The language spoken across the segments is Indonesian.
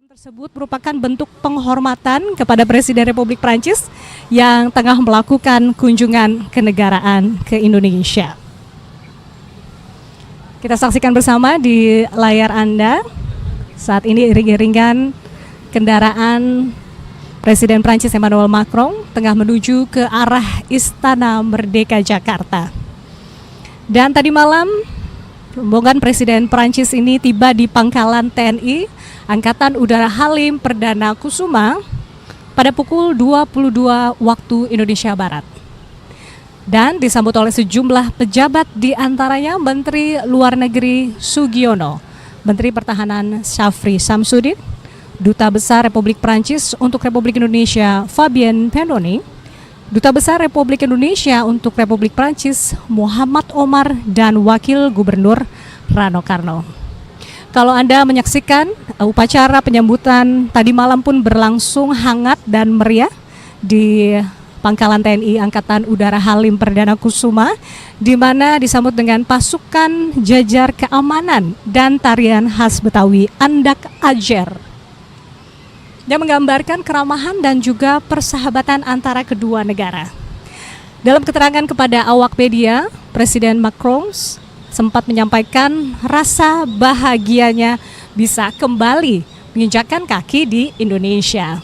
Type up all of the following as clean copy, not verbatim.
Tersebut merupakan bentuk penghormatan kepada Presiden Republik Prancis yang tengah melakukan kunjungan kenegaraan ke Indonesia. Kita saksikan bersama di layar Anda saat ini iring-iringan kendaraan Presiden Prancis Emmanuel Macron tengah menuju ke arah Istana Merdeka Jakarta. Dan tadi malam rombongan Presiden Prancis ini tiba di Pangkalan TNI Angkatan Udara Halim Perdana Kusuma pada pukul 22 waktu Indonesia Barat. Dan disambut oleh sejumlah pejabat, di antaranya Menteri Luar Negeri Sugiono, Menteri Pertahanan Syafri Samsudin, Duta Besar Republik Prancis untuk Republik Indonesia Fabien Pendoni, Duta Besar Republik Indonesia untuk Republik Prancis Muhammad Omar, dan Wakil Gubernur Rano Karno. Kalau Anda menyaksikan upacara penyambutan tadi malam pun berlangsung hangat dan meriah di Pangkalan TNI Angkatan Udara Halim Perdana Kusuma, di mana disambut dengan pasukan jajar keamanan dan tarian khas Betawi Andak Ajer yang menggambarkan keramahan dan juga persahabatan antara kedua negara. Dalam keterangan kepada awak media, Presiden Macron sempat menyampaikan rasa bahagianya bisa kembali menginjakkan kaki di Indonesia.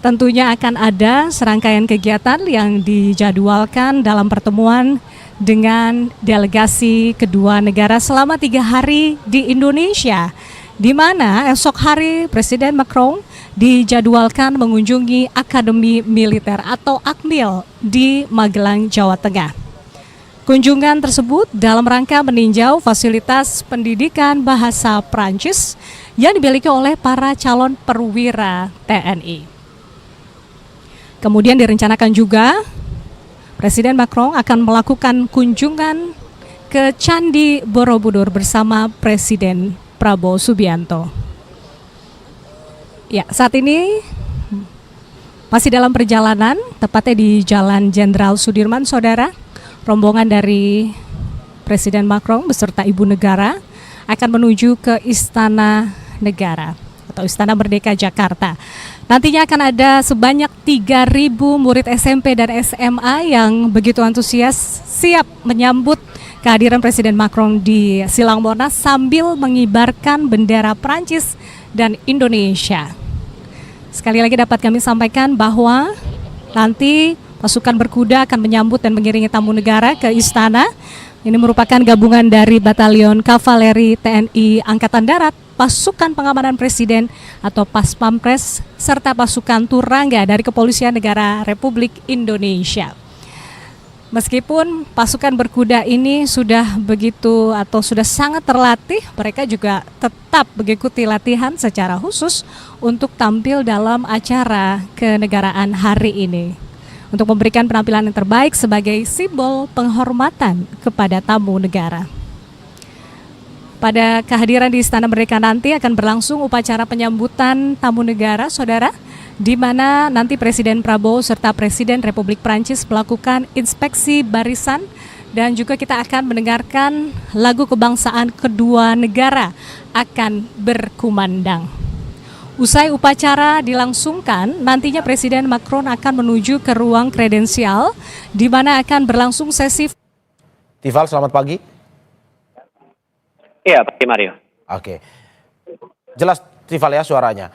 Tentunya akan ada serangkaian kegiatan yang dijadwalkan dalam pertemuan dengan delegasi kedua negara selama 3 hari di Indonesia, di mana esok hari Presiden Macron dijadwalkan mengunjungi Akademi Militer atau Akmil di Magelang, Jawa Tengah. Kunjungan tersebut dalam rangka meninjau fasilitas pendidikan bahasa Prancis yang dimiliki oleh para calon perwira TNI. Kemudian direncanakan juga Presiden Macron akan melakukan kunjungan ke Candi Borobudur bersama Presiden Prabowo Subianto. Ya, saat ini masih dalam perjalanan, tepatnya di Jalan Jenderal Sudirman, saudara. Rombongan dari Presiden Macron beserta Ibu Negara akan menuju ke Istana Negara atau Istana Merdeka Jakarta. Nantinya akan ada sebanyak 3.000 murid SMP dan SMA yang begitu antusias siap menyambut kehadiran Presiden Macron di Silang Monas sambil mengibarkan bendera Prancis dan Indonesia. Sekali lagi dapat kami sampaikan bahwa nanti pasukan berkuda akan menyambut dan mengiringi tamu negara ke istana. Ini merupakan gabungan dari Batalion Kavaleri TNI Angkatan Darat, Pasukan Pengamanan Presiden atau Paspampres, serta pasukan Turangga dari Kepolisian Negara Republik Indonesia. Meskipun pasukan berkuda ini sudah begitu atau sudah sangat terlatih, mereka juga tetap mengikuti latihan secara khusus untuk tampil dalam acara kenegaraan hari ini, untuk memberikan penampilan yang terbaik sebagai simbol penghormatan kepada tamu negara. Pada kehadiran di Istana Merdeka nanti akan berlangsung upacara penyambutan tamu negara, saudara, di mana nanti Presiden Prabowo serta Presiden Republik Prancis melakukan inspeksi barisan, dan juga kita akan mendengarkan lagu kebangsaan kedua negara akan berkumandang. Usai upacara dilangsungkan, nantinya Presiden Macron akan menuju ke ruang kredensial di mana akan berlangsung sesi. Tifal, selamat pagi. Iya, pagi Mario. Oke. Jelas Tifal ya suaranya.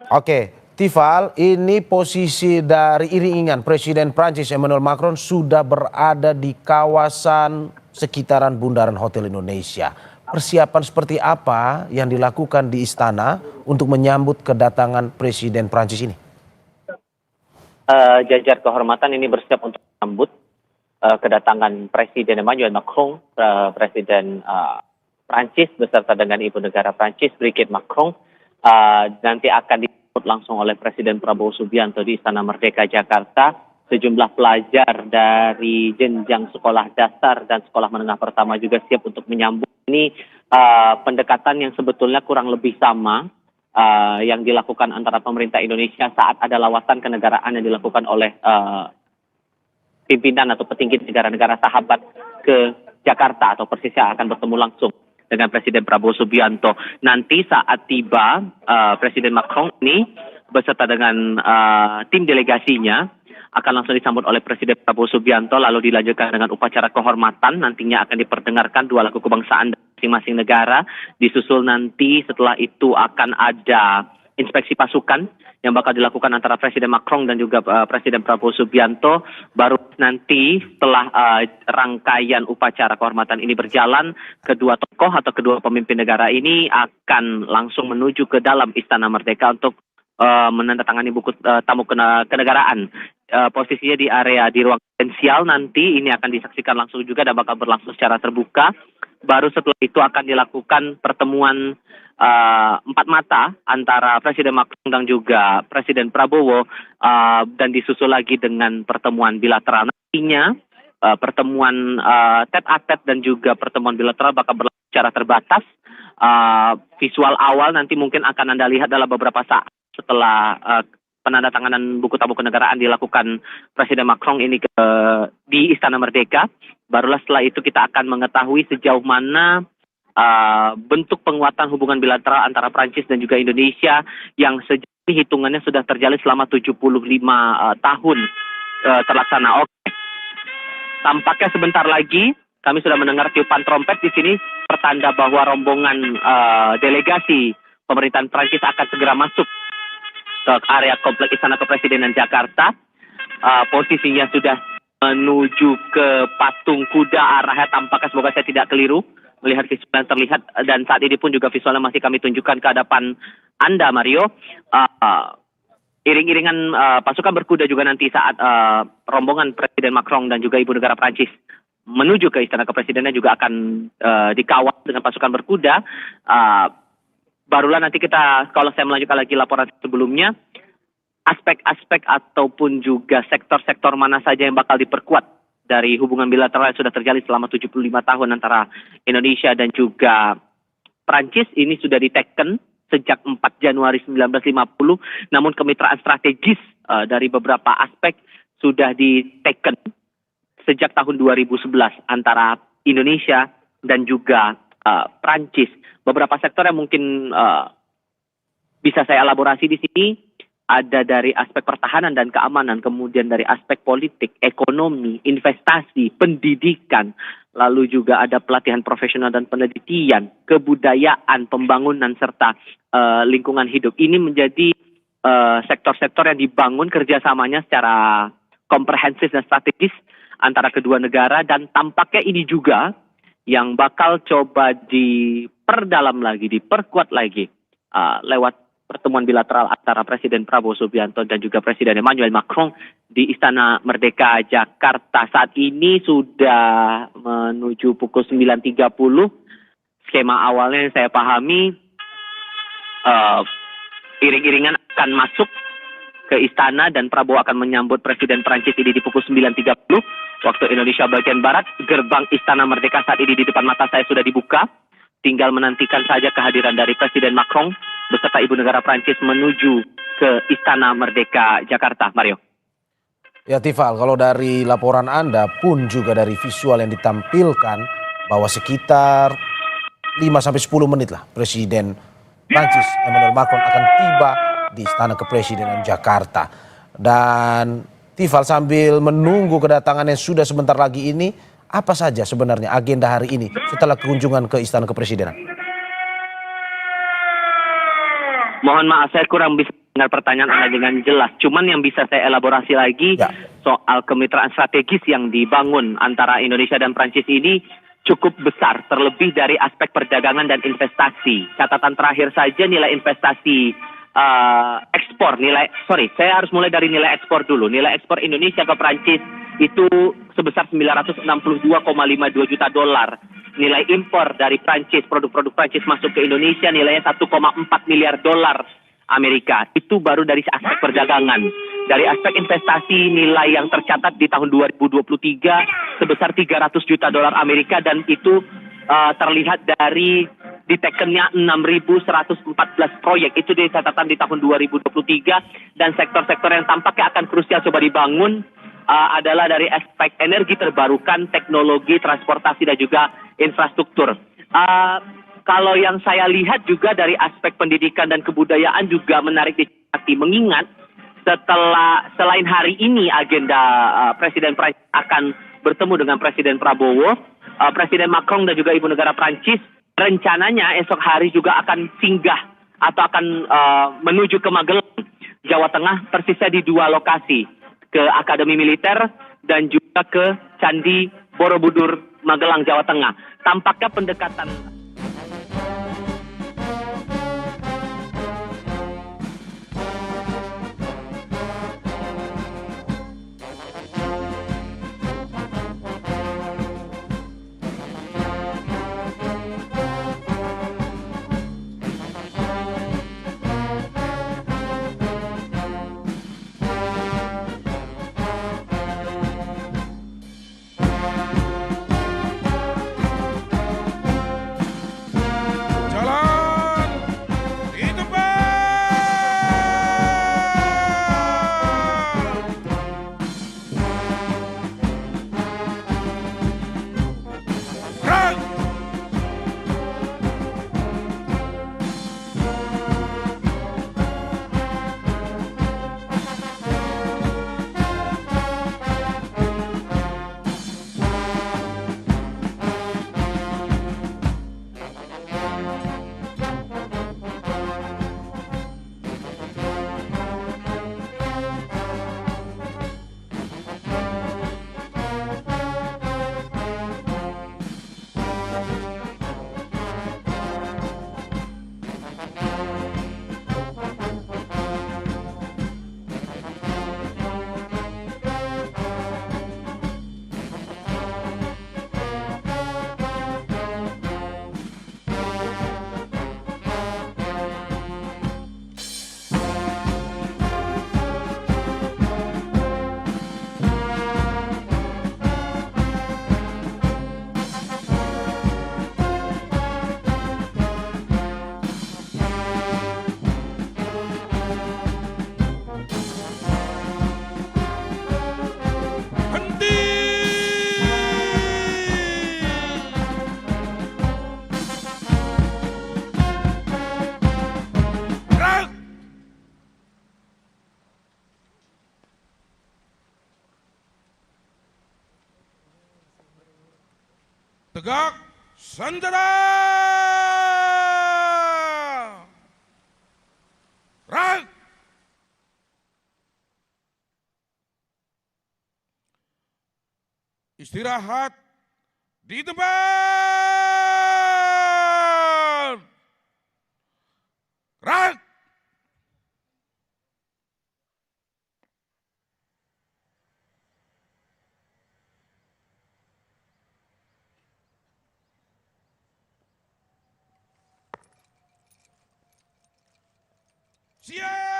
Oke, Tifal, ini posisi dari iring-iringan Presiden Prancis Emmanuel Macron sudah berada di kawasan sekitaran Bundaran Hotel Indonesia. Persiapan seperti apa yang dilakukan di istana untuk menyambut kedatangan Presiden Prancis ini? Jajar kehormatan ini bersiap untuk menyambut kedatangan Presiden Emmanuel Macron, Presiden Prancis beserta dengan Ibu Negara Prancis Brigitte Macron. Nanti akan disambut langsung oleh Presiden Prabowo Subianto di Istana Merdeka Jakarta. Sejumlah pelajar dari jenjang sekolah dasar dan sekolah menengah pertama juga siap untuk menyambut. Ini pendekatan yang sebetulnya kurang lebih sama yang dilakukan antara pemerintah Indonesia saat ada lawatan kenegaraan yang dilakukan oleh pimpinan atau petinggi negara-negara sahabat ke Jakarta atau persisnya akan bertemu langsung dengan Presiden Prabowo Subianto. Nanti saat tiba Presiden Macron ini beserta dengan tim delegasinya akan langsung disambut oleh Presiden Prabowo Subianto, lalu dilanjutkan dengan upacara kehormatan. Nantinya akan diperdengarkan dua lagu kebangsaan masing-masing negara. Disusul nanti setelah itu akan ada inspeksi pasukan yang bakal dilakukan antara Presiden Macron dan juga Presiden Prabowo Subianto. Baru nanti setelah rangkaian upacara kehormatan ini berjalan, kedua tokoh atau kedua pemimpin negara ini akan langsung menuju ke dalam Istana Merdeka untuk menandatangani buku tamu kenegaraan. Posisinya di area di ruang presidensial, nanti ini akan disaksikan langsung juga dan bakal berlangsung secara terbuka. Baru setelah itu akan dilakukan pertemuan empat mata antara Presiden Macron dan juga Presiden Prabowo, dan disusul lagi dengan pertemuan bilateral. Nantinya pertemuan tete-a-tete dan juga pertemuan bilateral bakal berlangsung secara terbatas. Visual awal nanti mungkin akan Anda lihat dalam beberapa saat setelah penandatanganan buku tamu kenegaraan dilakukan Presiden Macron ini di Istana Merdeka. Barulah setelah itu kita akan mengetahui sejauh mana bentuk penguatan hubungan bilateral antara Prancis dan juga Indonesia yang sejauh ini hitungannya sudah terjalin selama 75 tahun terlaksana. Oke. Tampaknya sebentar lagi kami sudah mendengar tiupan trompet di sini, pertanda bahwa rombongan delegasi pemerintahan Prancis akan segera masuk ke area kompleks Istana Kepresidenan Jakarta. Posisinya sudah menuju ke patung kuda, arahnya tampaknya, semoga saya tidak keliru melihat visual yang terlihat, dan saat ini pun juga visualnya masih kami tunjukkan ke hadapan Anda, Mario. Iring-iringan pasukan berkuda juga nanti saat rombongan Presiden Macron dan juga Ibu Negara Prancis menuju ke Istana Kepresidenan juga akan dikawal dengan pasukan berkuda. Barulah nanti kita, kalau saya melanjutkan lagi laporan sebelumnya, aspek-aspek ataupun juga sektor-sektor mana saja yang bakal diperkuat dari hubungan bilateral yang sudah terjalin selama 75 tahun antara Indonesia dan juga Prancis. Ini sudah diteken sejak 4 Januari 1950, namun kemitraan strategis dari beberapa aspek sudah diteken sejak tahun 2011 antara Indonesia dan juga Prancis. Beberapa sektor yang mungkin bisa saya elaborasi di sini ada dari aspek pertahanan dan keamanan, kemudian dari aspek politik, ekonomi, investasi, pendidikan, lalu juga ada pelatihan profesional dan penelitian, kebudayaan, pembangunan, serta lingkungan hidup. Ini menjadi sektor-sektor yang dibangun kerjasamanya secara komprehensif dan strategis antara kedua negara, dan tampaknya ini juga yang bakal coba diperdalam lagi, diperkuat lagi lewat pertemuan bilateral antara Presiden Prabowo Subianto dan juga Presiden Emmanuel Macron di Istana Merdeka Jakarta. Saat ini sudah menuju pukul 9.30. Skema awalnya yang saya pahami, iring-iringan akan masuk ke istana dan Prabowo akan menyambut Presiden Prancis ini di pukul 9.30 waktu Indonesia bagian Barat. Gerbang Istana Merdeka saat ini di depan mata saya sudah dibuka. Tinggal menantikan saja kehadiran dari Presiden Macron beserta Ibu Negara Prancis menuju ke Istana Merdeka Jakarta. Mario. Ya Tifal, kalau dari laporan Anda pun juga dari visual yang ditampilkan bahwa sekitar 5-10 menit lah Presiden Prancis Emmanuel Macron akan tiba di Istana Kepresidenan Jakarta. Dan Tifal, sambil menunggu kedatangan yang sudah sebentar lagi ini, apa saja sebenarnya agenda hari ini setelah kunjungan ke Istana Kepresidenan? Mohon maaf, saya kurang bisa dengar pertanyaan Anda dengan jelas. Cuman yang bisa saya elaborasi lagi soal kemitraan strategis yang dibangun antara Indonesia dan Prancis ini cukup besar, terlebih dari aspek perdagangan dan investasi. Catatan terakhir saja, nilai investasi ekspor, saya harus mulai dari nilai ekspor dulu. Nilai ekspor Indonesia ke Prancis itu sebesar 962,52 juta dolar. Nilai impor dari Prancis, produk-produk Prancis masuk ke Indonesia nilainya 1,4 miliar dolar Amerika. Itu baru dari aspek perdagangan. Dari aspek investasi, nilai yang tercatat di tahun 2023 sebesar 300 juta dolar Amerika, dan itu terlihat dari ditekennya 6.114 proyek. Itu di catatan di tahun 2023, dan sektor-sektor yang tampaknya akan krusial coba dibangun adalah dari aspek energi terbarukan, teknologi, transportasi, dan juga infrastruktur. kalau yang saya lihat juga dari aspek pendidikan dan kebudayaan juga menarik dicermati, mengingat selain hari ini agenda Presiden Prancis akan bertemu dengan Presiden Prabowo, Presiden Macron dan juga Ibu Negara Prancis rencananya esok hari juga akan singgah atau akan menuju ke Magelang, Jawa Tengah, persisnya di 2 lokasi, ke Akademi Militer dan juga ke Candi Borobudur, Magelang, Jawa Tengah. Tampaknya pendekatan Jalan di depan. Gerak. Henti. Gerak. Tegak sandera. Gerak. Istirahat di depan. Gerak. Siap.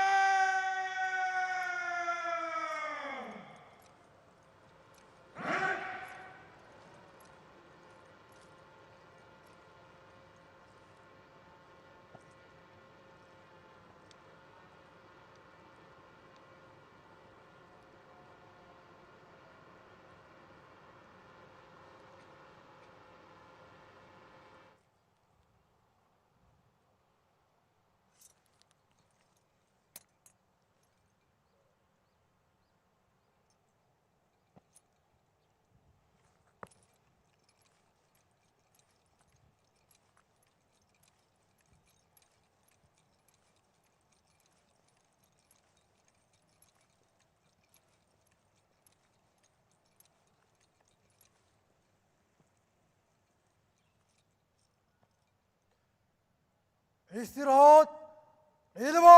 Istirahat di depan.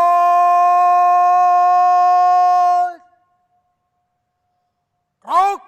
Gerak.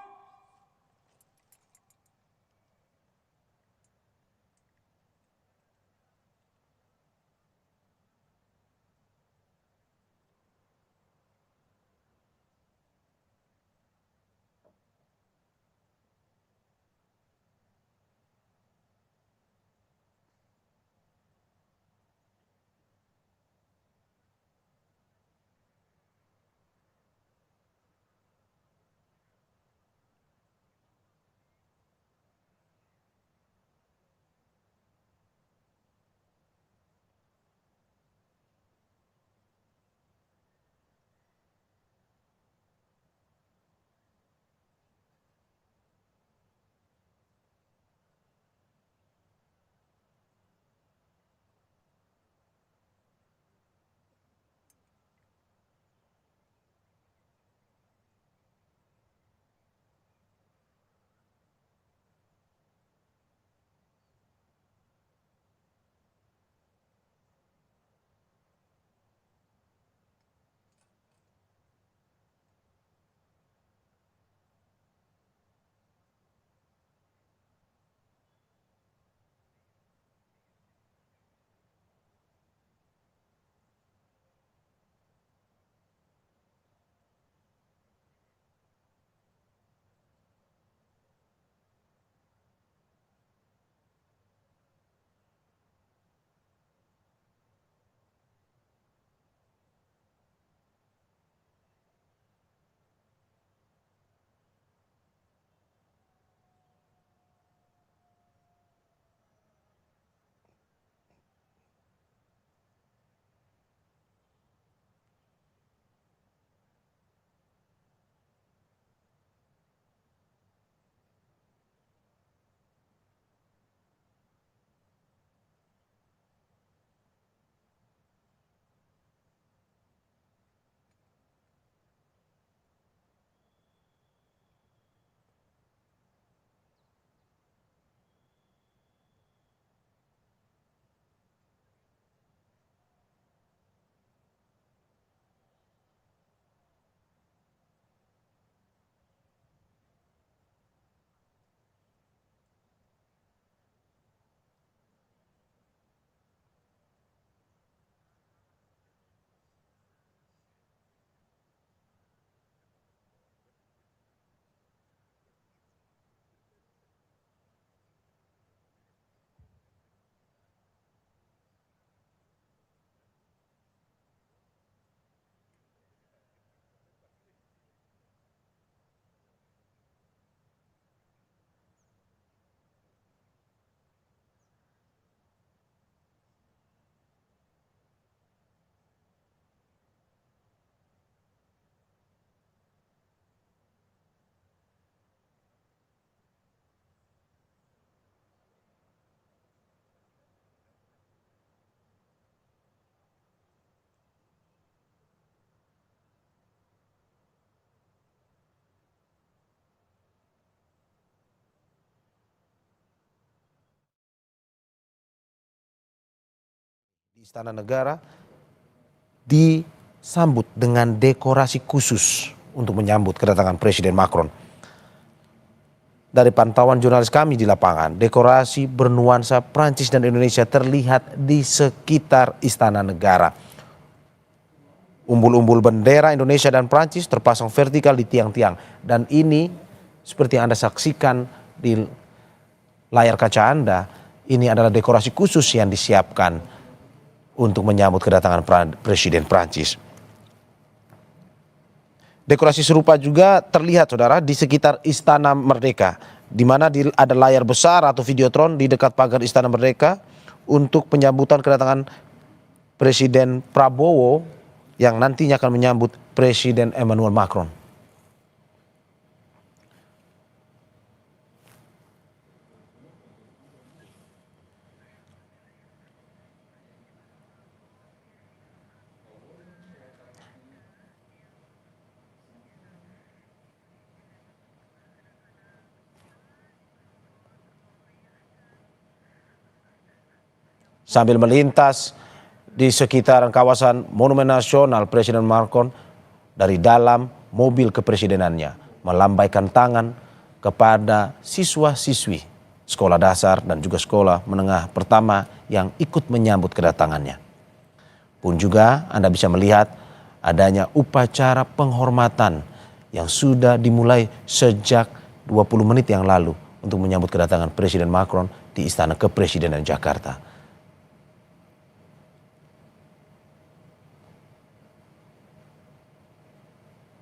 di Istana Negara disambut dengan dekorasi khusus untuk menyambut kedatangan Presiden Macron. Dari pantauan jurnalis kami di lapangan, dekorasi bernuansa Prancis dan Indonesia terlihat di sekitar Istana Negara. Umbul-umbul bendera Indonesia dan Prancis terpasang vertikal di tiang-tiang. Dan ini seperti yang Anda saksikan di layar kaca Anda, ini adalah dekorasi khusus yang disiapkan untuk menyambut kedatangan Presiden Prancis. Dekorasi serupa juga terlihat, saudara, di sekitar Istana Merdeka, di mana ada layar besar atau videotron di dekat pagar Istana Merdeka untuk penyambutan kedatangan Presiden Prabowo yang nantinya akan menyambut Presiden Emmanuel Macron. Sambil melintas di sekitaran kawasan Monumen Nasional, Presiden Macron dari dalam mobil kepresidenannya melambaikan tangan kepada siswa-siswi sekolah dasar dan juga sekolah menengah pertama yang ikut menyambut kedatangannya. Pun juga Anda bisa melihat adanya upacara penghormatan yang sudah dimulai sejak 20 menit yang lalu untuk menyambut kedatangan Presiden Macron di Istana Kepresidenan Jakarta.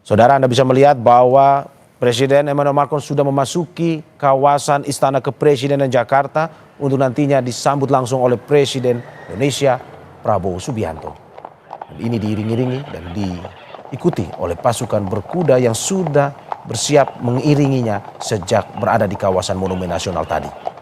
Saudara, Anda bisa melihat bahwa Presiden Emmanuel Macron sudah memasuki kawasan Istana Kepresidenan Jakarta untuk nantinya disambut langsung oleh Presiden Indonesia Prabowo Subianto. Dan ini diiring-iringi dan diikuti oleh pasukan berkuda yang sudah bersiap mengiringinya sejak berada di kawasan Monumen Nasional tadi.